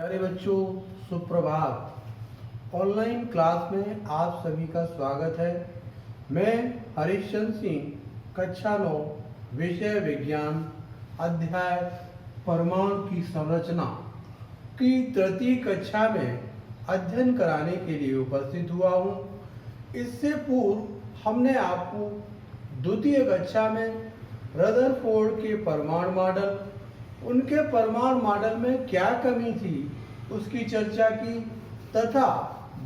प्यारे बच्चों, सुप्रभात। ऑनलाइन क्लास में आप सभी का स्वागत है। मैं हरीशचंद्र सिंह, कक्षा 9, विषय विज्ञान, अध्याय परमाणु की संरचना की तृतीय कक्षा में अध्ययन कराने के लिए उपस्थित हुआ हूँ। इससे पूर्व हमने आपको द्वितीय कक्षा में रदरफोर्ड के परमाणु मॉडल, उनके परमाणु मॉडल में क्या कमी थी उसकी चर्चा की तथा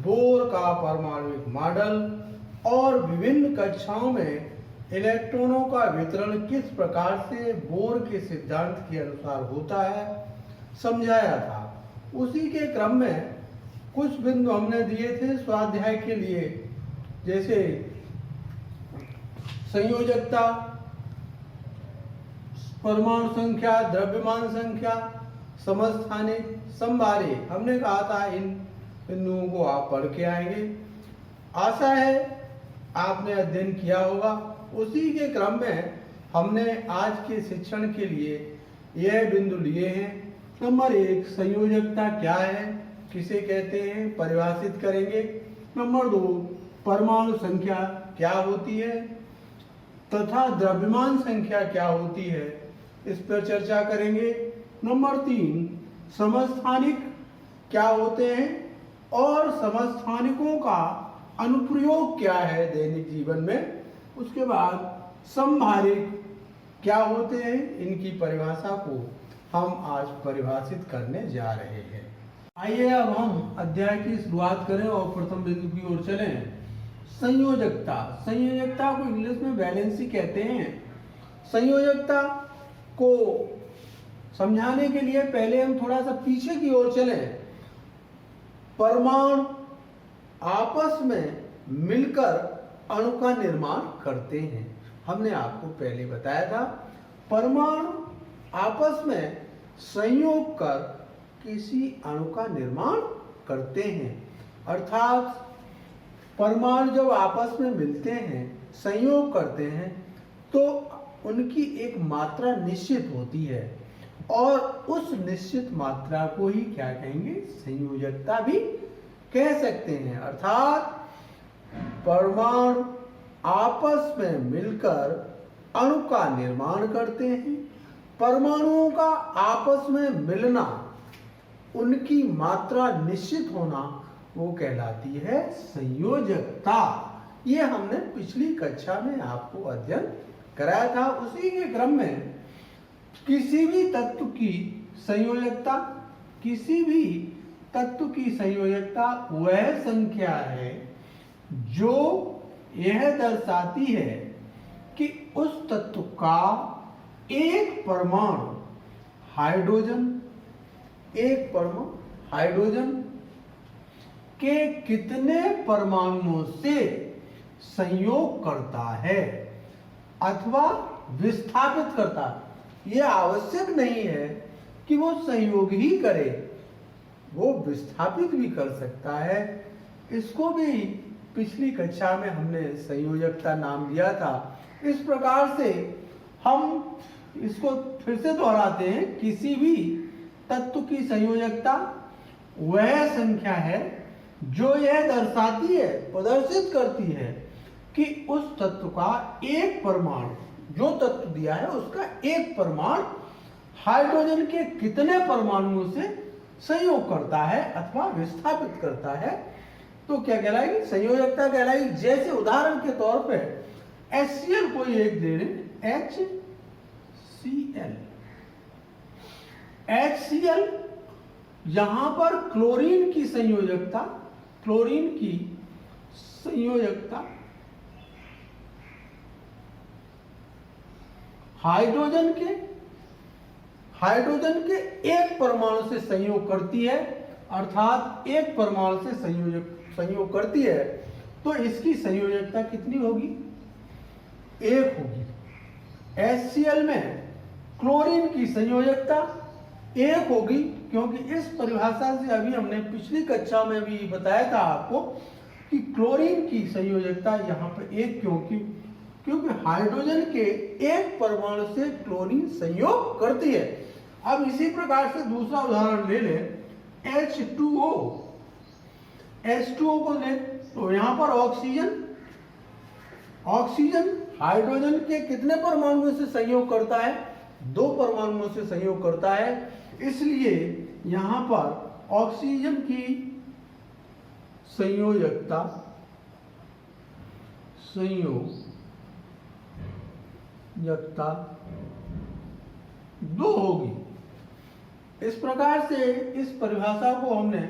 बोर का परमाणुिक मॉडल और विभिन्न कक्षाओं में इलेक्ट्रॉनों का वितरण किस प्रकार से बोर के सिद्धांत के अनुसार होता है समझाया था। उसी के क्रम में कुछ बिंदु हमने दिए थे स्वाध्याय के लिए, जैसे संयोजकता, परमाणु संख्या, द्रव्यमान संख्या, समस्थानिक, समभारी। हमने कहा था इन बिंदुओं को आप पढ़ के आएंगे। आशा है आपने अध्ययन किया होगा। उसी के क्रम में हमने आज के शिक्षण के लिए यह बिंदु लिए हैं। नंबर 1, संयोजकता क्या है, किसे कहते हैं, परिभाषित करेंगे। नंबर 2, परमाणु संख्या क्या होती है तथा द्रव्यमान संख्या क्या होती है, इस पर चर्चा करेंगे। नंबर 3, समस्थानिक क्या होते हैं और समस्थानिकों का अनुप्रयोग क्या है दैनिक जीवन में। उसके बाद समभारिक क्या होते हैं, इनकी परिभाषा को हम आज परिभाषित करने जा रहे हैं। आइए अब हम अध्याय की शुरुआत करें और प्रथम बिंदु की ओर चलें। संयोजकता। संयोजकता को इंग्लिश में वैलेंसी कहते हैं। संयोजकता को समझाने के लिए पहले हम थोड़ा सा पीछे की ओर चलें। परमाणु आपस में मिलकर अणु का निर्माण करते हैं। हमने आपको पहले बताया था परमाणु आपस में संयोग कर किसी अणु का निर्माण करते हैं। अर्थात परमाणु जब आपस में मिलते हैं, संयोग करते हैं, तो उनकी एक मात्रा निश्चित होती है और उस निश्चित मात्रा को ही क्या कहेंगे, संयोजकता भी कह सकते हैं। अर्थात परमाणु आपस में मिलकर अणु का निर्माण करते हैं। परमाणुओं का आपस में मिलना, उनकी मात्रा निश्चित होना, वो कहलाती है संयोजकता। ये हमने पिछली कक्षा में आपको अध्ययन कराया था। उसी के क्रम में किसी भी तत्व की संयोजकता, किसी भी तत्व की संयोजकता वह संख्या है जो यह दर्शाती है कि उस तत्व का एक परमाणु हाइड्रोजन के कितने परमाणुओं से संयोग करता है अथवा विस्थापित करता है। यह आवश्यक नहीं है कि वो संयोग ही करे, वो विस्थापित भी कर सकता है। इसको भी पिछली कक्षा में हमने संयोजकता नाम दिया था। इस प्रकार से हम इसको फिर से दोहराते हैं। किसी भी तत्व की संयोजकता वह संख्या है जो यह दर्शाती है, प्रदर्शित करती है कि उस तत्व का एक परमाणु, जो तत्व दिया है उसका एक परमाणु हाइड्रोजन के कितने परमाणुओं से संयोग करता है अथवा विस्थापित करता है, तो क्या कहलाएगी, संयोजकता कहलाएगी। जैसे उदाहरण के तौर पे HCl कोई एक दे रहे, HCl, यहां पर क्लोरीन की संयोजकता हाइड्रोजन के एक परमाणु से संयोग करती है। अर्थात एक परमाणु से संयोग करती है, तो इसकी संयोजकता कितनी होगी, 1 होगी। HCl में क्लोरीन की संयोजकता 1 होगी, क्योंकि इस परिभाषा से अभी हमने पिछली कक्षा में भी बताया था आपको कि क्लोरीन की संयोजकता यहाँ पर 1 क्योंकि हाइड्रोजन के एक परमाणु से क्लोरीन संयोग करती है। अब इसी प्रकार से दूसरा उदाहरण ले लें। H2O, H2O को ले तो यहाँ पर ऑक्सीजन हाइड्रोजन के कितने परमाणुओं से संयोग करता है? 2 परमाणुओं से संयोग करता है। इसलिए यहाँ पर ऑक्सीजन की संयोजकता 2 होगी। इस प्रकार से इस परिभाषा को हमने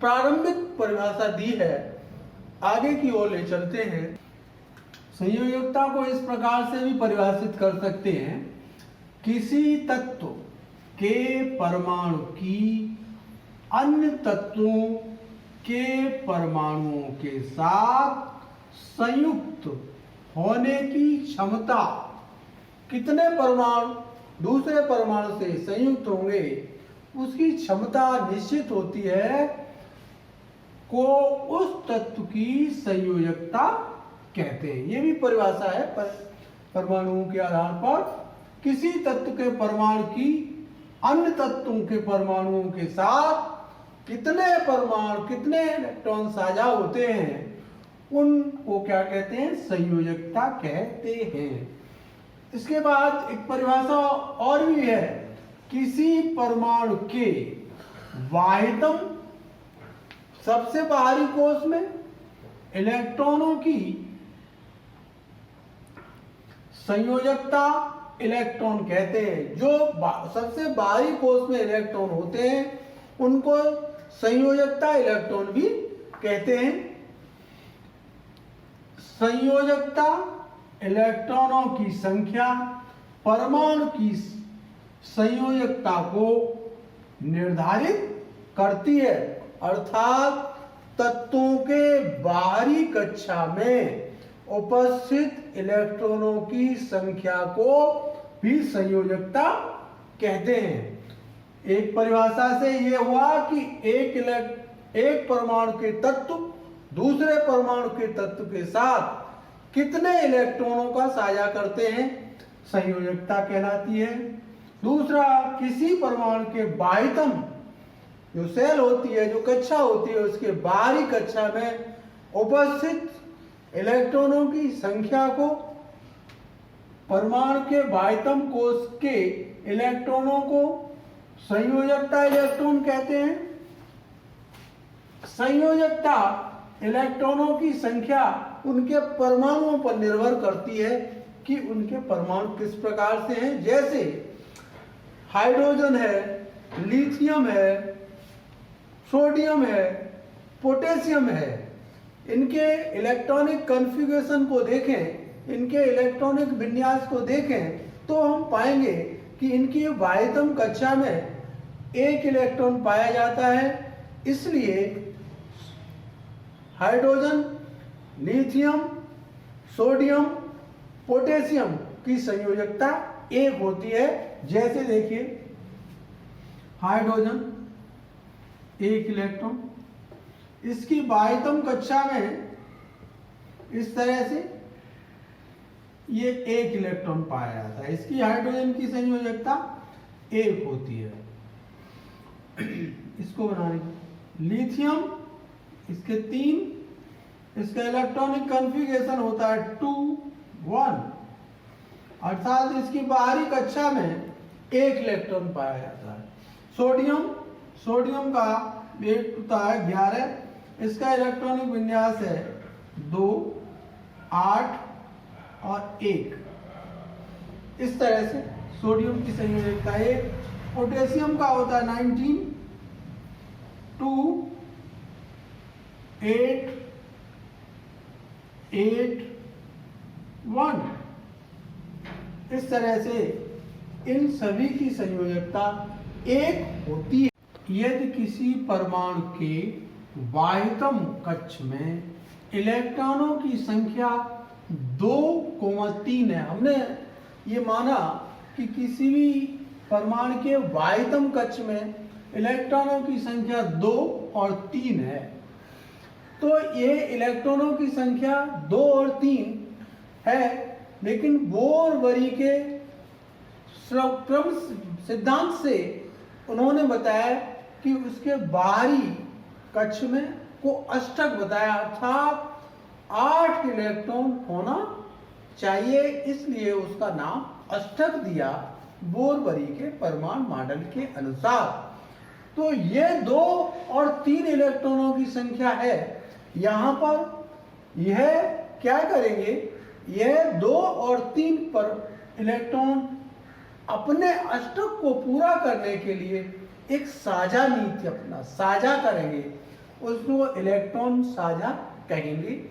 प्रारंभिक परिभाषा दी है। आगे की ओर ले चलते हैं। संयोजकता को इस प्रकार से भी परिभाषित कर सकते हैं, किसी तत्व के परमाणु की अन्य तत्वों के परमाणुओं के साथ संयुक्त होने की क्षमता। कितने परमाणु दूसरे परमाणु से संयुक्त होंगे उसकी क्षमता निश्चित होती है, को उस तत्व की संयोजकता कहते हैं। ये भी परिभाषा है परमाणुओं के आधार पर किसी तत्व के परमाणु की अन्य तत्वों के परमाणुओं के साथ कितने इलेक्ट्रॉन साझा होते हैं उनको क्या कहते हैं? संयोजकता कहते हैं। इसके बाद एक परिभाषा और भी है, किसी परमाणु के बाह्यतम सबसे बाहरी कोश में इलेक्ट्रॉनों की संयोजकता इलेक्ट्रॉन कहते हैं। जो सबसे बाहरी कोश में इलेक्ट्रॉन होते हैं उनको संयोजकता इलेक्ट्रॉन भी कहते हैं। संयोजकता इलेक्ट्रॉनों की संख्या परमाणु की संयोजकता को निर्धारित करती है, अर्थात तत्वों के बाहरी कक्षा में उपस्थित इलेक्ट्रॉनों की संख्या को भी संयोजकता कहते हैं। एक परिभाषा से यह हुआ कि एक परमाणु के तत्व दूसरे परमाणु के तत्व के साथ कितने इलेक्ट्रॉनों का साझा करते हैं, संयोजकता कहलाती है। दूसरा, किसी परमाणु के बाह्यतम जो सेल होती है, जो कक्षा होती है, उसके बाहरी कक्षा में उपस्थित इलेक्ट्रॉनों की संख्या को परमाणु के बाह्यतम कोश के इलेक्ट्रॉनों को संयोजकता इलेक्ट्रॉन कहते हैं। संयोजकता इलेक्ट्रॉनों की संख्या उनके परमाणुओं पर निर्भर करती है कि उनके परमाणु किस प्रकार से हैं। जैसे हाइड्रोजन है, लिथियम है, सोडियम है, पोटेशियम है। इनके इलेक्ट्रॉनिक कॉन्फ़िगरेशन को देखें, इनके इलेक्ट्रॉनिक विन्यास को देखें तो हम पाएंगे कि इनकी बाह्यतम कक्षा में एक इलेक्ट्रॉन पाया जाता है। इसलिए हाइड्रोजन, लिथियम, सोडियम, पोटेशियम की संयोजकता 1 होती है। जैसे देखिए, हाइड्रोजन 1 इलेक्ट्रॉन, इसकी बाह्यतम कक्षा में इस तरह से ये 1 इलेक्ट्रॉन पाया जाता है। इसकी हाइड्रोजन की संयोजकता 1 होती है। इसको बनाने की लिथियम, इसके 3, इसका इलेक्ट्रॉनिक कॉन्फ़िगरेशन होता है 2 1, अर्थात इसकी बाहरी कक्षा में 1 इलेक्ट्रॉन पाया जाता है। सोडियम का वेट होता है 11, इसका इलेक्ट्रॉनिक विन्यास है 2 8 और 1। इस तरह से सोडियम की संयोजकता 1। पोटेशियम का होता है 19 2 8 8 1। इस तरह से इन सभी की संयोजकता 1 होती है। यदि किसी परमाणु के बाह्यतम कक्ष में इलेक्ट्रॉनों की संख्या 2,3 है, हमने ये माना कि किसी भी परमाणु के बाह्यतम कक्ष में इलेक्ट्रॉनों की संख्या 2 और 3 है, तो ये इलेक्ट्रॉनों की संख्या 2 और 3 है, लेकिन बोर-बरी के क्रम सिद्धांत से उन्होंने बताया कि उसके बाहरी कक्ष में को अष्टक बताया, अर्थात 8 इलेक्ट्रॉन होना चाहिए, इसलिए उसका नाम अष्टक दिया बोरबरी के परमाणु मॉडल के अनुसार। तो ये 2 और 3 इलेक्ट्रॉनों की संख्या है। यहाँ पर यह क्या करेंगे, यह 2 और 3 पर इलेक्ट्रॉन अपने अष्टक को पूरा करने के लिए एक साझा नीति अपना साझा करेंगे, उसको इलेक्ट्रॉन साझा कहेंगे।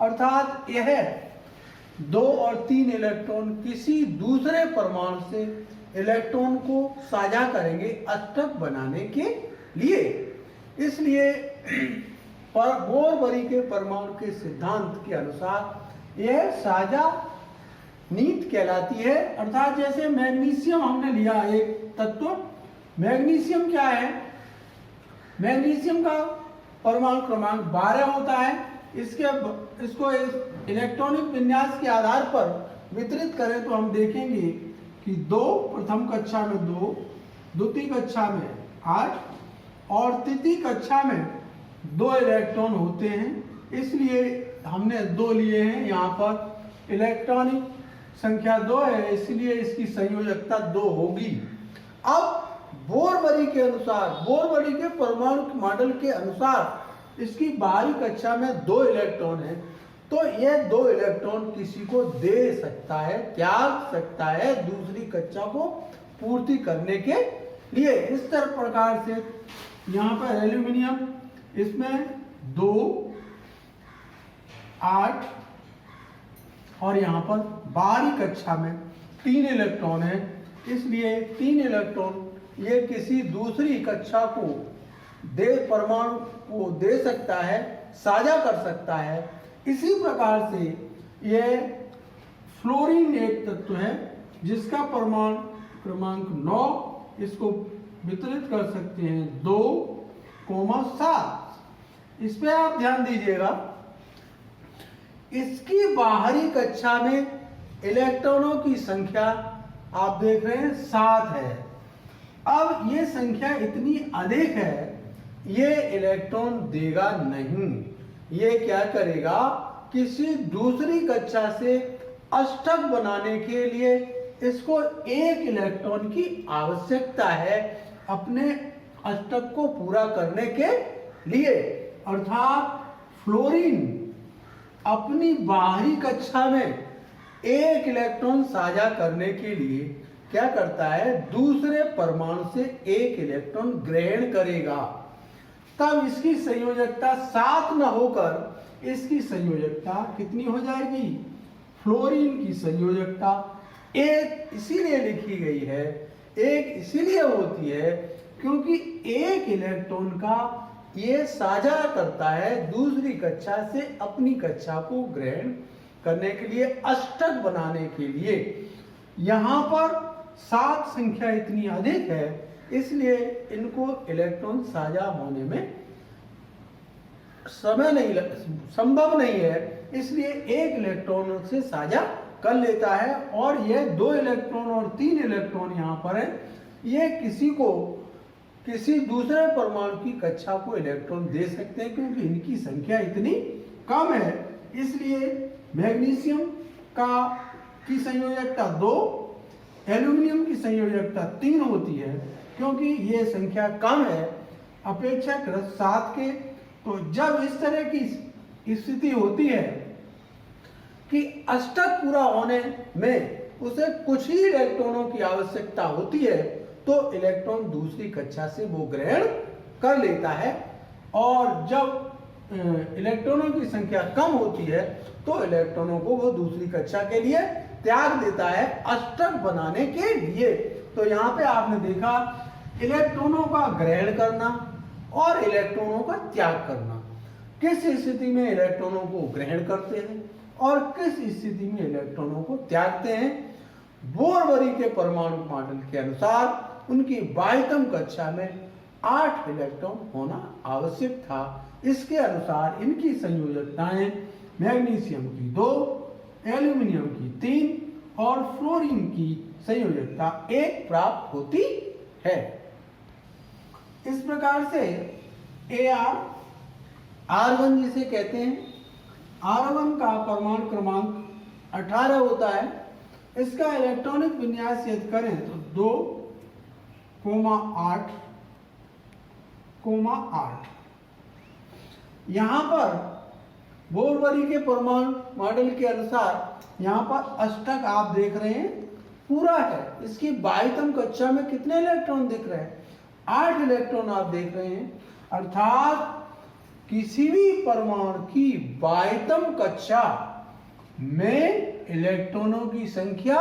अर्थात यह 2 और 3 इलेक्ट्रॉन किसी दूसरे परमाणु से इलेक्ट्रॉन को साझा करेंगे अष्टक बनाने के लिए। इसलिए बोरबरी के परमाणु के सिद्धांत के अनुसार यह साझा नीति कहलाती है। अर्थात जैसे मैग्नीशियम हमने लिया एक तत्व, मैग्नीशियम क्या है, मैग्नीशियम का परमाणु क्रमांक 12 होता है। इसको इलेक्ट्रॉनिक विन्यास के आधार पर वितरित करें तो हम देखेंगे कि 2 प्रथम कक्षा में 2, द्वितीय कक्षा में 8 और तृतीय कक्षा में 2 इलेक्ट्रॉन होते हैं। इसलिए हमने 2 लिए हैं, यहाँ पर इलेक्ट्रॉनिक संख्या 2 है, इसलिए इसकी संयोजकता 2 होगी। अब बोरबरी के अनुसार, बोरबरी के परमाणु मॉडल के अनुसार इसकी बाहरी कक्षा में 2 इलेक्ट्रॉन है, तो यह 2 इलेक्ट्रॉन किसी को दे सकता है, त्याग सकता है दूसरी कक्षा को पूर्ति करने के लिए। इस तरह प्रकार से यहाँ पर एल्यूमिनियम, इसमें 2, 8 और यहाँ पर बाहरी कक्षा में 3 इलेक्ट्रॉन है, इसलिए 3 इलेक्ट्रॉन ये किसी दूसरी कक्षा को परमाणु को दे सकता है, साझा कर सकता है। इसी प्रकार से यह फ्लोरीन एक तत्व है जिसका परमाणु क्रमांक 9, इसको वितरित कर सकते हैं 2,7। इस पे आप ध्यान दीजिएगा, इसकी बाहरी कक्षा में इलेक्ट्रॉनों की संख्या आप देख रहे हैं 7 है। अब ये संख्या इतनी अधिक है, ये इलेक्ट्रॉन देगा नहीं, ये क्या करेगा, किसी दूसरी कक्षा से अष्टक बनाने के लिए इसको 1 इलेक्ट्रॉन की आवश्यकता है अपने अष्टक को पूरा करने के लिए। अर्थात फ्लोरीन अपनी बाहरी कक्षा में 1 इलेक्ट्रॉन साझा करने के लिए क्या करता है, दूसरे परमाणु से 1 इलेक्ट्रॉन ग्रहण करेगा। तब इसकी संयोजकता 7 न होकर इसकी संयोजकता कितनी हो जाएगी, फ्लोरीन की संयोजकता 1 इसीलिए लिखी गई है, 1 इसीलिए होती है क्योंकि 1 इलेक्ट्रॉन का ये साझा करता है दूसरी कक्षा से अपनी कक्षा को ग्रहण करने के लिए, अष्टक बनाने के लिए। यहाँ पर 7 संख्या इतनी अधिक है, इसलिए इनको इलेक्ट्रॉन साझा होने में संभव नहीं है, इसलिए 1 इलेक्ट्रॉन से साझा कर लेता है। और यह 2 इलेक्ट्रॉन और 3 इलेक्ट्रॉन यहाँ पर है, ये किसी दूसरे परमाणु की कक्षा को इलेक्ट्रॉन दे सकते हैं क्योंकि इनकी संख्या इतनी कम है। इसलिए मैग्नीशियम की संयोजकता 2, एल्यूमिनियम की संयोजकता 3 होती है क्योंकि ये संख्या कम है अपेक्षाकृत 7 के। तो जब इस तरह की स्थिति होती है कि अष्टक पूरा होने में उसे कुछ ही इलेक्ट्रॉनों की आवश्यकता होती है, तो इलेक्ट्रॉन दूसरी कक्षा से वो ग्रहण कर लेता है। और जब इलेक्ट्रॉनों की संख्या कम होती है तो इलेक्ट्रॉनों को वो दूसरी कक्षा के लिए त्याग देता है अष्टक बनाने के लिए। तो यहाँ पे आपने देखा इलेक्ट्रॉनों का ग्रहण करना और इलेक्ट्रॉनों का त्याग करना, किस स्थिति में इलेक्ट्रॉनों को ग्रहण करते हैं और किस स्थिति में इलेक्ट्रॉनों को त्यागते हैं। बोरबरी के परमाणु मॉडल के अनुसार उनकी बाह्यतम कक्षा में 8 इलेक्ट्रॉन होना आवश्यक था। इसके अनुसार इनकी संयोजकताएं मैग्नीशियम की 2, एल्यूमिनियम की 3 और फ्लोरीन की संयोजकता 1 प्राप्त होती है। इस प्रकार से R1 जिसे कहते हैं, R1 का परमाणु क्रमांक 18 होता है। इसका इलेक्ट्रॉनिक विन्यास यदि करें तो 2,8,8। यहां पर बोरवरी के परमाणु मॉडल के अनुसार यहां पर अष्टक आप देख रहे हैं पूरा है। इसकी बाह्यतम कक्षा में कितने इलेक्ट्रॉन दिख रहे हैं? 8 इलेक्ट्रॉन आप देख रहे हैं। अर्थात किसी भी परमाणु की बाह्यतम कक्षा में इलेक्ट्रॉनों की संख्या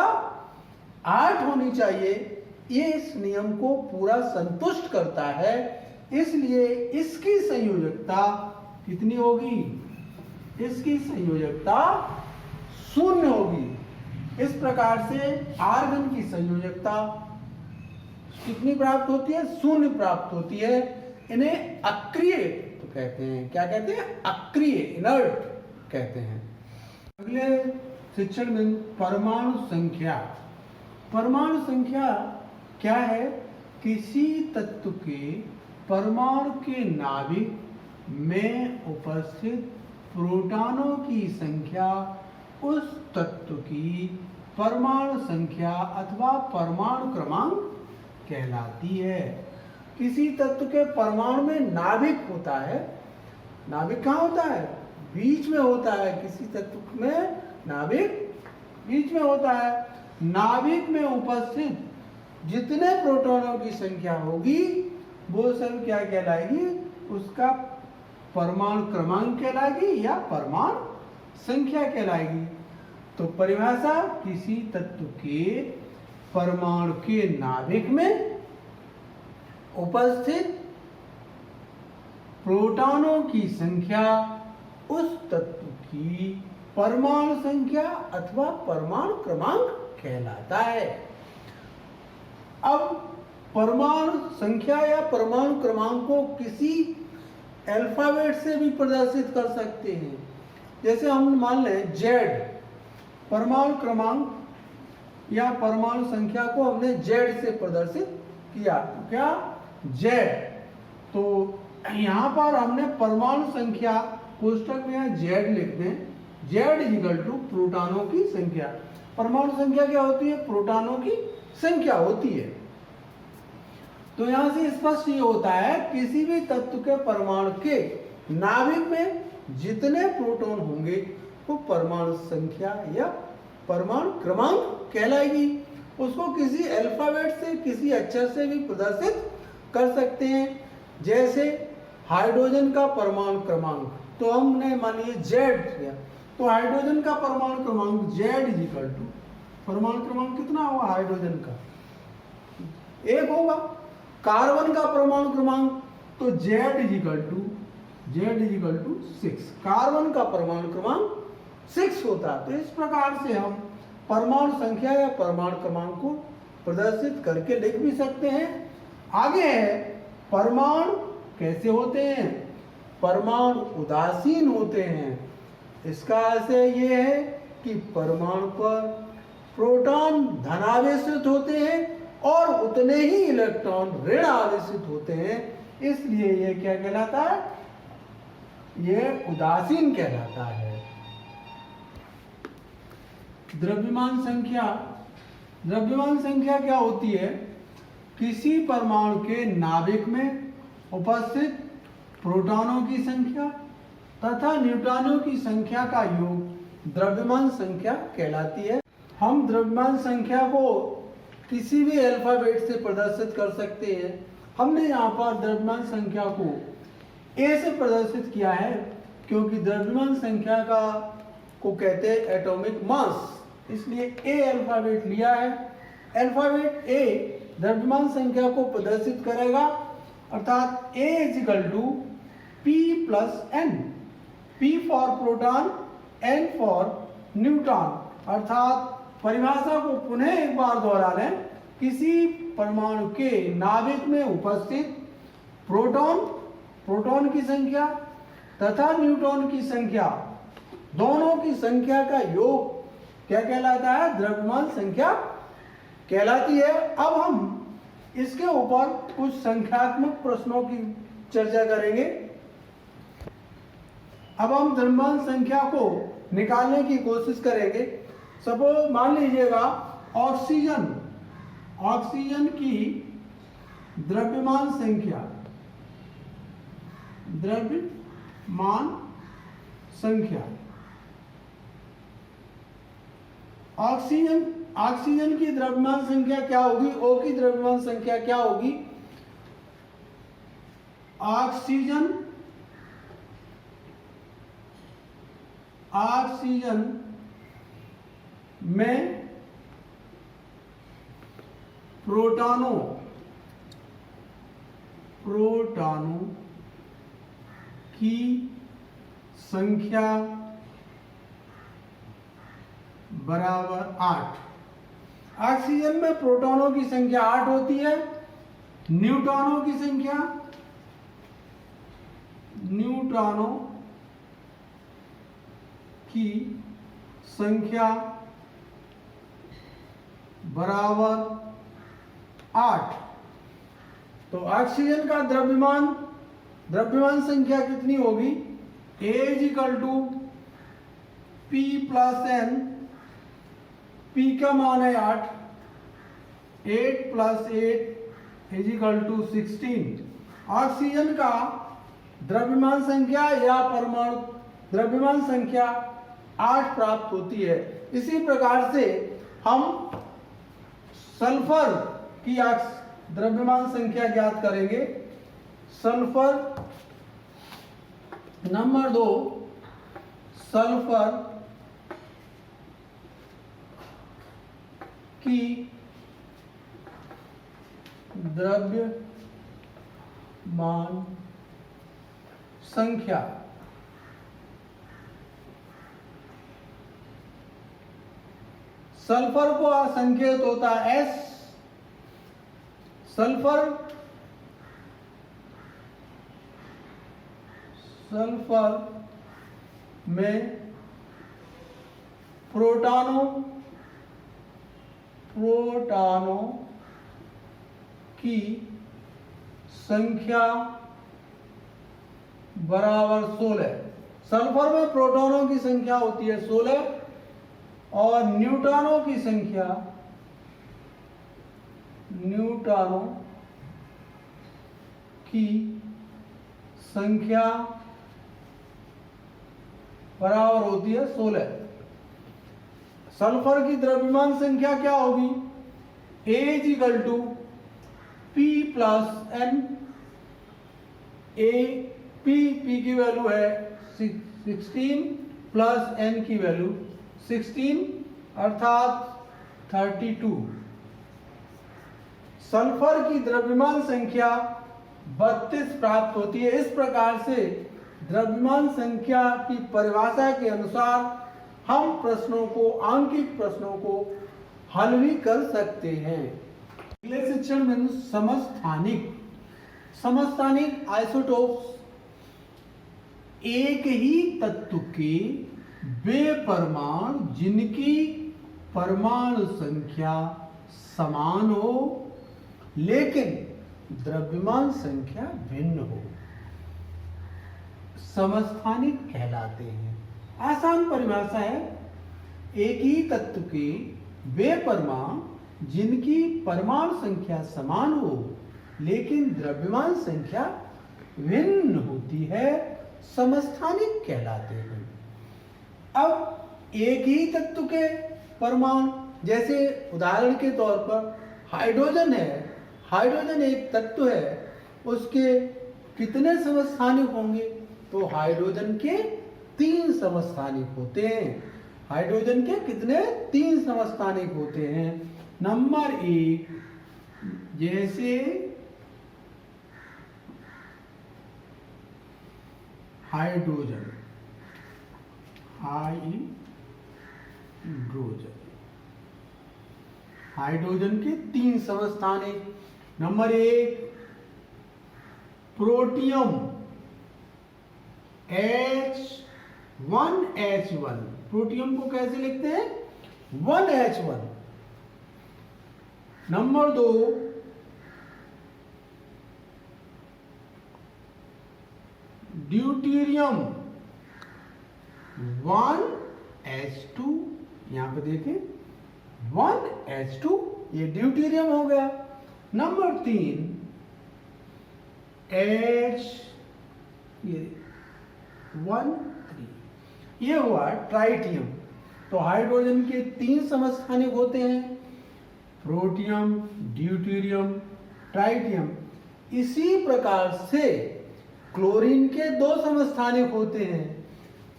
8 होनी चाहिए। ये इस नियम को पूरा संतुष्ट करता है। इसलिए इसकी संयोजकता कितनी होगी? इसकी संयोजकता 0 होगी। इस प्रकार से आर्गन की संयोजकता कितनी प्राप्त होती है? 0 प्राप्त होती है। इन्हें अक्रिय तो कहते हैं। क्या कहते हैं? अक्रिय, इनर्ट कहते हैं। अगले शिक्षण में परमाणु संख्या। परमाणु संख्या क्या है? किसी तत्व के परमाणु के नाभिक में उपस्थित प्रोटॉनों की संख्या उस तत्व की परमाणु संख्या अथवा परमाणु क्रमांक कहलाती है। किसी तत्व के परमाणु में नाभिक होता है। नाभिक कहाँ होता है? बीच में होता है। किसी तत्व में नाभिक बीच में होता है। नाभिक में उपस्थित जितने प्रोटॉनों की संख्या होगी वो सब क्या कहलाएगी? उसका परमाणु क्रमांक कहलाएगी या परमाणु संख्या कहलाएगी। तो परिभाषा, किसी तत्व के परमाणु के नाभिक में उपस्थित प्रोटॉनों की संख्या उस तत्व की परमाणु संख्या अथवा परमाणु क्रमांक कहलाता है। अब परमाणु संख्या या परमाणु क्रमांक को किसी अल्फाबेट से भी प्रदर्शित कर सकते हैं। जैसे हम मान लें Z, परमाणु क्रमांक या परमाणु संख्या को हमने Z से प्रदर्शित किया। तो क्या? Z। तो यहां पर हमने परमाणु संख्या कोष्टक में Z लिख दें। Z इक्वल टू प्रोटॉनों की संख्या। परमाणु संख्या क्या होती है? प्रोटॉनों की संख्या होती है। तो यहां से स्पष्ट ये होता है किसी भी तत्व के परमाणु के नाभिक में जितने प्रोटॉन होंगे वो परमाणु संख्या या परमाणु क्रमांक कहलाएगी। उसको किसी अल्फाबेट से, किसी अक्षर से भी प्रदर्शित कर सकते हैं। जैसे हाइड्रोजन का परमाणु क्रमांक, तो हमने मान लीजिए Z लिया, तो हाइड्रोजन का परमाणु क्रमांक Z इक्वल टू परमाणु क्रमांक कितना होगा हाइड्रोजन का? 1 होगा। कार्बन का परमाणु क्रमांक तो Z इक्वल टू 6। कार्बन का परमाणु क्रमांक 6 होता है। तो इस प्रकार से हम परमाणु संख्या या परमाणु क्रमांक को प्रदर्शित करके लिख भी सकते हैं। आगे है परमाणु कैसे होते हैं? परमाणु उदासीन होते हैं। इसका अर्थ ये है कि परमाणु पर प्रोटॉन धनावेशित होते हैं और उतने ही इलेक्ट्रॉन ऋण आवेशित होते हैं। इसलिए ये क्या कहलाता है? ये उदासीन कहलाता है। द्रव्यमान संख्या। द्रव्यमान संख्या क्या होती है? किसी परमाणु के नाभिक में उपस्थित प्रोटॉनों की संख्या तथा न्यूट्रॉनों की संख्या का योग द्रव्यमान संख्या कहलाती है। हम द्रव्यमान संख्या को किसी भी अल्फाबेट से प्रदर्शित कर सकते हैं। हमने यहाँ पर द्रव्यमान संख्या को A से प्रदर्शित किया है क्योंकि द्रव्यमान संख्या को कहते हैं एटॉमिक मास, इसलिए A अल्फाबेट लिया है। अल्फाबेट A द्रव्यमान संख्या को प्रदर्शित करेगा, अर्थात A is equal to P plus N। P for proton, N for neutron. अर्थात परिभाषा को पुनः एक बार दोहरा लें। किसी परमाणु के नाभिक में उपस्थित प्रोटॉन की संख्या तथा न्यूट्रॉन की संख्या, दोनों की संख्या का योग क्या कहलाता है? द्रव्यमान संख्या कहलाती है। अब हम इसके ऊपर कुछ संख्यात्मक प्रश्नों की चर्चा करेंगे। अब हम द्रव्यमान संख्या को निकालने की कोशिश करेंगे। सपोज मान लीजिएगा ऑक्सीजन की द्रव्यमान संख्या ऑक्सीजन की द्रव्यमान संख्या क्या होगी? O की द्रव्यमान संख्या क्या होगी? ऑक्सीजन में प्रोटॉनों की संख्या बराबर 8। ऑक्सीजन में प्रोटॉनों की संख्या 8 होती है। न्यूट्रॉनों की संख्या बराबर 8। तो ऑक्सीजन का द्रव्यमान संख्या कितनी होगी? A = P + N। P का मान है 8 + 8 = 16। ऑक्सीजन का द्रव्यमान संख्या या परमाणु द्रव्यमान संख्या 8 प्राप्त होती है। इसी प्रकार से हम सल्फर की द्रव्यमान संख्या ज्ञात करेंगे। सल्फर नंबर 2, सल्फर की द्रव्यमान संख्या सल्फर को संकेत होता है S। सल्फर में प्रोटॉनों की संख्या बराबर 16। सल्फर में प्रोटॉनों की संख्या होती है 16 और न्यूट्रॉनों की संख्या बराबर होती है 16। सल्फर की द्रव्यमान संख्या क्या होगी? A = P + N। P की वैल्यू है 16 प्लस N की वैल्यू 16 अर्थात 32। सल्फर की द्रव्यमान संख्या 32 प्राप्त होती है। इस प्रकार से द्रव्यमान संख्या की परिभाषा के अनुसार हम आंकिक प्रश्नों को हल भी कर सकते हैं। अगले शिक्षण में समस्थानिक आइसोटोप्स एक ही तत्व के वे परमाणु जिनकी परमाणु संख्या समान हो लेकिन द्रव्यमान संख्या भिन्न हो, समस्थानिक कहलाते हैं। आसान परिभाषा है, एक ही तत्व के वे परमाणु जिनकी परमाणु संख्या समान हो लेकिन द्रव्यमान संख्या भिन्न होती है, समस्थानिक कहलाते हैं। अब एक ही तत्व के परमाणु, जैसे उदाहरण के तौर पर हाइड्रोजन है। हाइड्रोजन एक तत्व है, उसके कितने समस्थानिक होंगे? तो हाइड्रोजन के 3 समस्थानिक होते हैं। हाइड्रोजन के कितने? 3 समस्थानिक होते हैं। नंबर 1, जैसे हाइड्रोजन के 3 समस्थानिक। Number 1 protium H1H1। प्रोटियम को कैसे लिखते हैं? 1H1। नंबर 2 ड्यूटीरियम 1H2, यहां पे देखें 1H2, ये ड्यूटीरियम हो गया। नंबर 3 H, ये 1 3, ये हुआ ट्राइटियम। तो हाइड्रोजन के 3 समस्थानिक होते हैं, प्रोटियम, ड्यूटीरियम, ट्राइटियम। इसी प्रकार से क्लोरीन के 2 समस्थानिक होते हैं।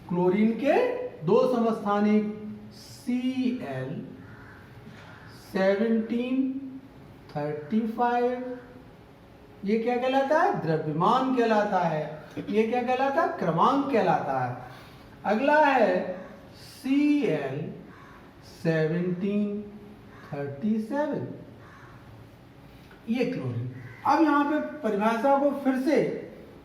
क्लोरीन के 2 समस्थानिक Cl1735, ये क्या कहलाता है? द्रव्यमान कहलाता है। ये क्या कहलाता है? क्रमांक कहलाता है। अगला है Cl1737, ये क्लोरीन। अब यहां पे परिभाषा को फिर से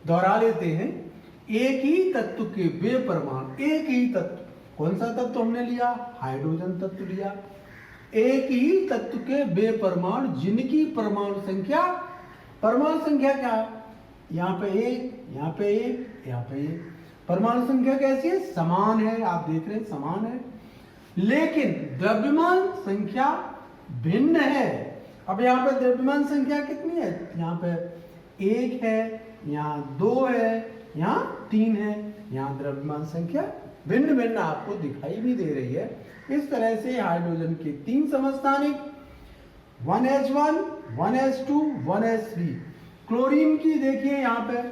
दोहरा लेते हैं। एक ही तत्व के वे परमाणु, एक ही तत्व, कौन सा तत्व हमने लिया? हाइड्रोजन तत्व लिया। एक ही तत्व के वे परमाणु जिनकी परमाणु संख्या क्या? यहाँ पे 1, यहाँ पे 1, यहाँ पे 1। परमाणु संख्या कैसी है? समान है। आप देख रहे हैं समान है, लेकिन द्रव्यमान संख्या भिन्न है। अब यहाँ पे द्रव्यमान संख्या कितनी है? यहाँ पे 1 है, यहाँ 2 है, यहाँ 3 है। यहाँ द्रव्यमान संख्या भिन्न भिन्न आपको दिखाई भी दे रही है। इस तरह से हाइड्रोजन के 3 समस्थानिक 1H1, 1H2, 1H3। क्लोरीन की देखिए, यहाँ पे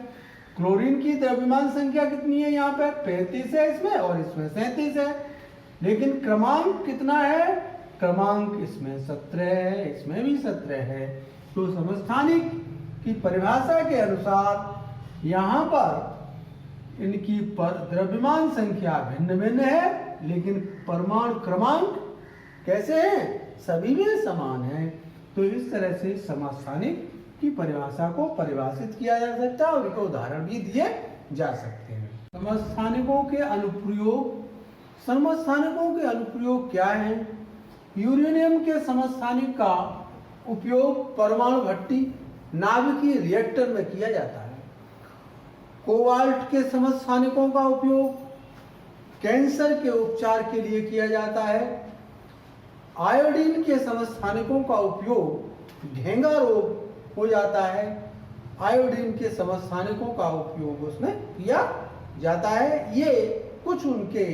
क्लोरीन की द्रव्यमान संख्या कितनी है? यहाँ पे 35 है इसमें, और इसमें 37 है। लेकिन क्रमांक कितना है? क्रमांक इसमें 17 है, इसमें भी 17 है। तो समस्थानिक की परिभाषा के अनुसार यहाँ पर इनकी द्रव्यमान संख्या भिन्न भिन्न है, लेकिन परमाणु क्रमांक कैसे हैं? सभी में समान है। तो इस तरह से समस्थानिक की परिभाषा को परिभाषित किया जा सकता है और उनके उदाहरण भी दिए जा सकते हैं। समस्थानिकों के अनुप्रयोग क्या है? यूरेनियम के समस्थानिक का उपयोग परमाणु भट्टी, नाभिकीय रिएक्टर में किया जाता है। कोबाल्ट के समस्थानिकों का उपयोग कैंसर के उपचार के लिए किया जाता है। आयोडीन के समस्थानिकों का उपयोग घेंगा रोग हो जाता है। आयोडीन के समस्थानिकों का उपयोग उसमें किया जाता है। ये कुछ उनके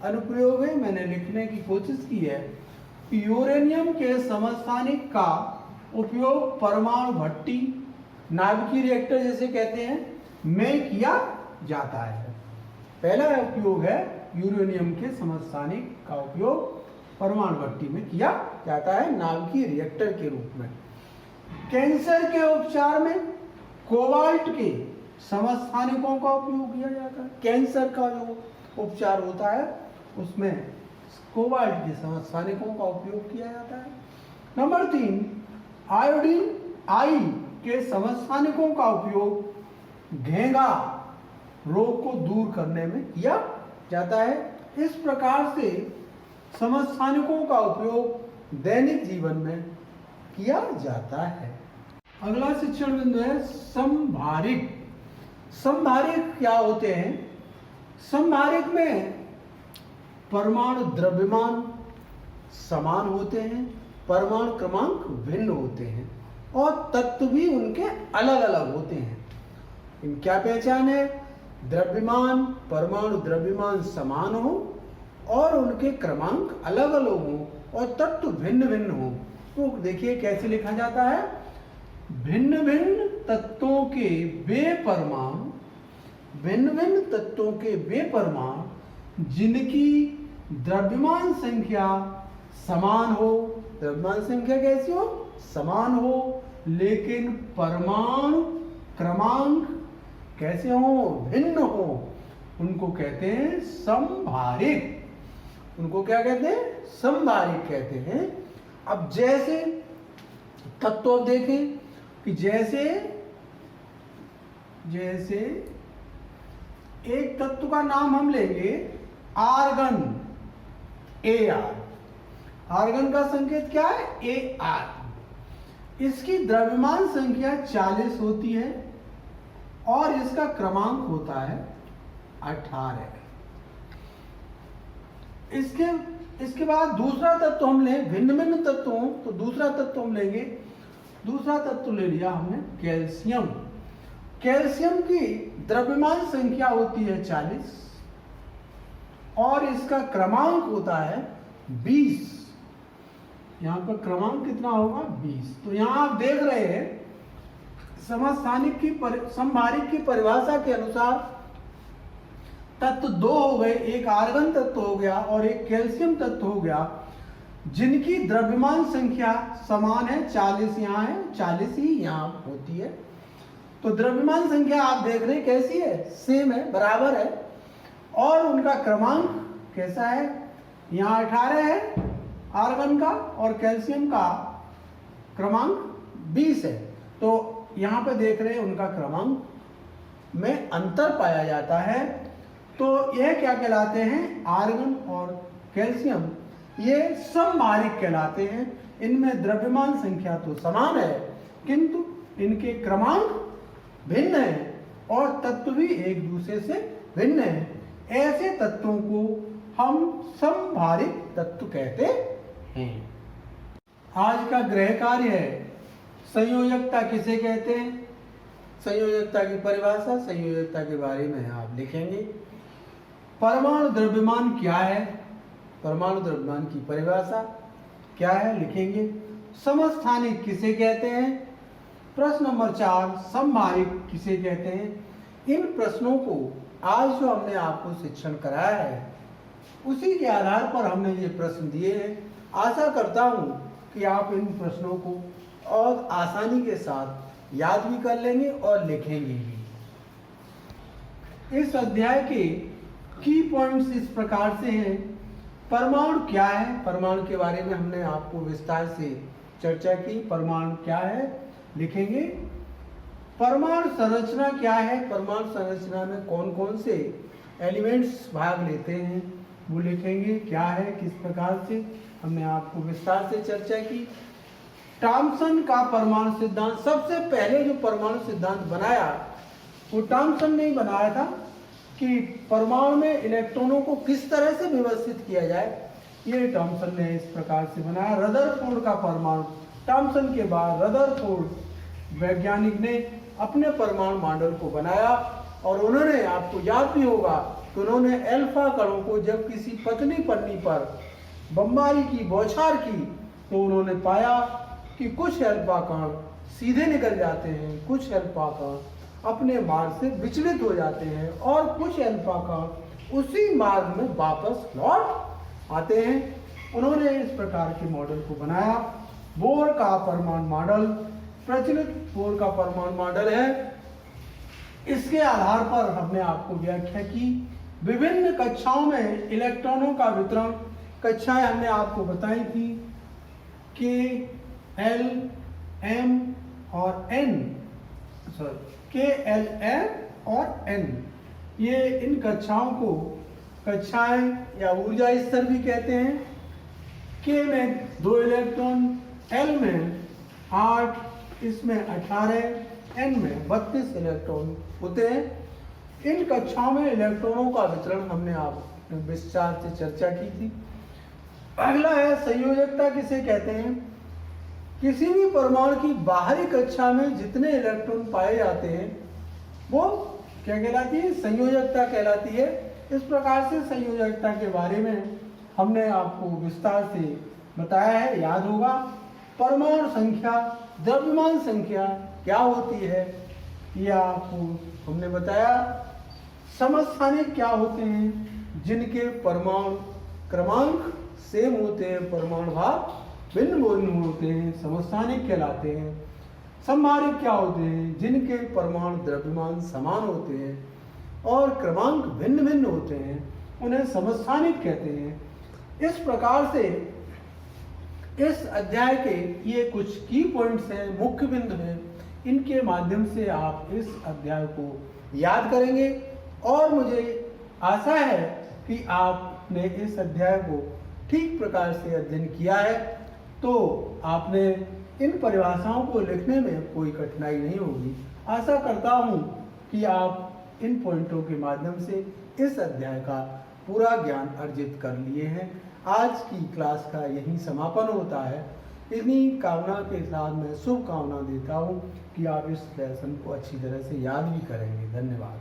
अनुप्रयोग है, मैंने लिखने की कोशिश की है। यूरेनियम के समस्थानिक का उपयोग परमाणु भट्टी, नाभिकीय रिएक्टर जैसे कहते हैं, में किया जाता है। पहला उपयोग है यूरेनियम के समस्थानिक का उपयोग परमाणु भट्टी में किया जाता है, नाभिकीय रिएक्टर के रूप में। कैंसर के उपचार में कोबाल्ट के समस्थानिकों का उपयोग किया जाता है। कैंसर का जो उपचार होता है उसमें कोबाल्ट के समस्थानिकों का उपयोग किया जाता है। नंबर 3, आयोडीन आई के समस्थानिकों का उपयोग घेंगा रोग को दूर करने में किया जाता है। इस प्रकार से समस्थानिकों का उपयोग दैनिक जीवन में किया जाता है। अगला शिक्षण बिंदु है समभारिक। समभारिक क्या होते हैं? समभारिक में परमाणु द्रव्यमान समान होते हैं, परमाणु क्रमांक भिन्न होते हैं और तत्व भी उनके अलग अलग होते हैं। इन क्या पहचान है? द्रव्यमान, परमाणु द्रव्यमान समान हो और उनके क्रमांक अलग अलग हो और तत्व भिन्न भिन्न हो। तो देखिए कैसे लिखा जाता है? भिन्न भिन्न तत्वों के वे परमाणु, भिन्न भिन्न तत्वों के वे परमाणु जिनकी द्रव्यमान संख्या समान हो। द्रव्यमान संख्या कैसी हो? समान हो, लेकिन परमाणु क्रमांक कैसे हो? भिन्न हो। उनको कहते हैं समभारिक। उनको क्या कहते हैं? समभारिक कहते हैं। अब जैसे तत्व देखें कि जैसे एक तत्व का नाम हम लेंगे आर्गन, Ar। आर्गन का संकेत क्या है? Ar। इसकी द्रव्यमान संख्या 40 होती है और इसका क्रमांक होता है 18। इसके बाद दूसरा तत्व हम लें, भिन्न भिन्न तत्व हों तो दूसरा तत्व हम लेंगे। दूसरा तत्व ले लिया हमने कैल्शियम। कैल्शियम की द्रव्यमान संख्या होती है 40 और इसका क्रमांक होता है 20। यहाँ पर क्रमांक कितना होगा? 20। तो यहाँ आप देख रहे हैं समस्थानिक की समभारिक की परिभाषा के अनुसार तत्व 2 हो गए, एक आर्गन तत्व हो गया और एक कैल्शियम तत्व हो गया, जिनकी द्रव्यमान संख्या समान है। 40 यहाँ है, 40 ही यहाँ होती है। तो द्रव्यमान संख्या आप देख रहे हैं कैसी है? सेम है, बराबर है। और उनका क्रमांक कैसा है? यहाँ 18 है आर्गन का और कैल्शियम का क्रमांक 20 है। तो यहाँ पे देख रहे हैं उनका क्रमांक में अंतर पाया जाता है। तो यह क्या कहलाते हैं? आर्गन और कैल्शियम ये समभारिक कहलाते हैं। इनमें द्रव्यमान संख्या तो समान है किंतु इनके क्रमांक भिन्न है और तत्व भी एक दूसरे से भिन्न है। ऐसे तत्वों को हम समभारिक तत्व कहते हैं। आज का गृह कार्य है संयोजकता किसे कहते हैं? संयोजकता की परिभाषा, संयोजकता के बारे में आप लिखेंगे। परमाणु द्रव्यमान क्या है? परमाणु द्रव्यमान की परिभाषा क्या है? लिखेंगे। समस्थानिक किसे कहते हैं? प्रश्न नंबर 4 समभारिक किसे कहते हैं? इन प्रश्नों को आज जो हमने आपको शिक्षण कराया है उसी के आधार पर हमने ये प्रश्न दिए हैं। आशा करता हूँ कि आप इन प्रश्नों को और आसानी के साथ याद भी कर लेंगे और लिखेंगे भी। इस अध्याय के की पॉइंट्स इस प्रकार से हैं। परमाणु क्या है? परमाणु के बारे में हमने आपको विस्तार से चर्चा की। परमाणु क्या है लिखेंगे। परमाणु संरचना क्या है? परमाणु संरचना में कौन कौन से एलिमेंट्स भाग लेते हैं वो लिखेंगे। क्या है, किस प्रकार से, हमने आपको विस्तार से चर्चा की। थॉमसन का परमाणु सिद्धांत, सबसे पहले जो परमाणु सिद्धांत बनाया वो थॉमसन ने ही बनाया था कि परमाणु में इलेक्ट्रॉनों को किस तरह से व्यवस्थित किया जाए, ये थॉमसन ने इस प्रकार से बनाया। रदरफोर्ड का परमाणु, थॉमसन के बाद रदरफोर्ड वैज्ञानिक ने अपने परमाणु मॉडल को बनाया और उन्होंने, आपको याद भी होगा कि उन्होंने अल्फा कणों को जब किसी पतली पन्नी पर बमबारी की, बौछार की, तो उन्होंने पाया कि कुछ अल्फा कण सीधे निकल जाते हैं, कुछ अल्फा कण अपने मार्ग से विचलित हो जाते हैं और कुछ अल्फा कण उसी मार्ग में वापस लौट आते हैं। उन्होंने इस प्रकार के मॉडल को बनाया। बोर का परमाणु मॉडल प्रचलित बोर का परमाणु मॉडल है। इसके आधार पर हमने आपको व्याख्या की। विभिन्न कक्षाओं में इलेक्ट्रॉनों का वितरण, कक्षाएं हमने आपको बताई थी, के, एल, एम और एन, के, एल, एम और एन। ये इन कक्षाओं को कक्षाएं या ऊर्जा स्तर भी कहते हैं। के में 2 इलेक्ट्रॉन, एल में 8, इसमें 18, एन में 32 इलेक्ट्रॉन होते हैं। इन कक्षाओं में इलेक्ट्रॉनों का वितरण हमने आप विस्तार से चर्चा की थी। अगला है संयोजकता किसे कहते हैं? किसी भी परमाणु की बाहरी कक्षा में जितने इलेक्ट्रॉन पाए जाते हैं वो क्या कहलाती है? संयोजकता कहलाती है। इस प्रकार से संयोजकता के बारे में हमने आपको विस्तार से बताया है, याद होगा। परमाणु संख्या, द्रव्यमान संख्या क्या होती है ये आपको हमने बताया। समस्थानिक क्या होते हैं? जिनके परमाणु क्रमांक सेम होते हैं, परमाणु भाग भिन्न भिन्न होते हैं, समस्थानिक कहलाते हैं। समभारिक क्या होते हैं? जिनके परमाणु द्रव्यमान समान होते हैं और क्रमांक भिन्न भिन्न होते हैं, उन्हें समस्थानिक कहते हैं। इस प्रकार से इस अध्याय के ये कुछ की पॉइंट्स हैं, मुख्य बिंदु हैं। इनके माध्यम से आप इस अध्याय को याद करेंगे और मुझे आशा है कि आपने इस अध्याय को ठीक प्रकार से अध्ययन किया है, तो आपने इन परिभाषाओं को लिखने में कोई कठिनाई नहीं होगी। आशा करता हूँ कि आप इन पॉइंटों के माध्यम से इस अध्याय का पूरा ज्ञान अर्जित कर लिए हैं। आज की क्लास का यही समापन होता है। इन्हीं कामना के साथ मैं शुभकामना देता हूँ कि आप इस लेसन को अच्छी तरह से याद भी करेंगे। धन्यवाद।